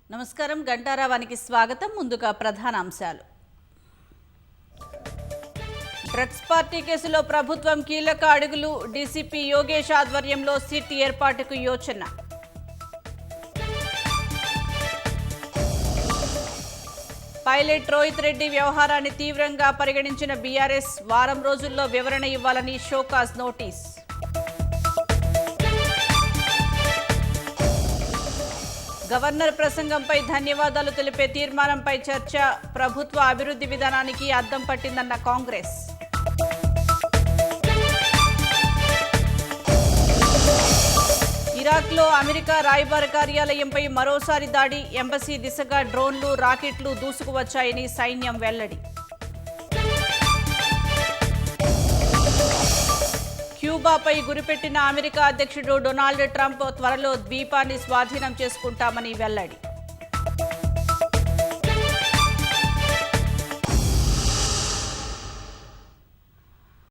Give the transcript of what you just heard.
నమస్కారం గంటారావానికి స్వాగతం. ముందుగా ప్రధాన అంశాలు. డ్రగ్స్ పార్టీ కేసులో ప్రభుత్వం కీలక అడుగులు. డీసీపీ యోగేష్ ఆధ్వర్యంలో సిట్ ఏర్పాటుకు యోచన. పైలట్ రోహిత్ రెడ్డి వ్యవహారాన్ని తీవ్రంగా పరిగణించిన బీఆర్ఎస్ వారం రోజుల్లో వివరణ ఇవ్వాలని షోకాజ్ నోటీస్. గవర్నర్ ప్రసంగంపై ధన్యవాదాలు తెలిపే తీర్మానంపై చర్చ. ప్రభుత్వ అభివృద్ధి విధానానికి అద్దం పట్టిందన్న కాంగ్రెస్. ఇరాక్లో అమెరికా రాయబార కార్యాలయంపై మరోసారి దాడి. ఎంబసీ దిశగా డ్రోన్లు, రాకెట్లు దూసుకువచ్చాయని సైన్యం వెల్లడి. క్యూబాపై గురిపెట్టిన అమెరికా అధ్యక్షుడు డొనాల్డ్ ట్రంప్ త్వరలో ద్వీపాన్ని స్వాధీనం చేసుకుంటామని వెల్లడి.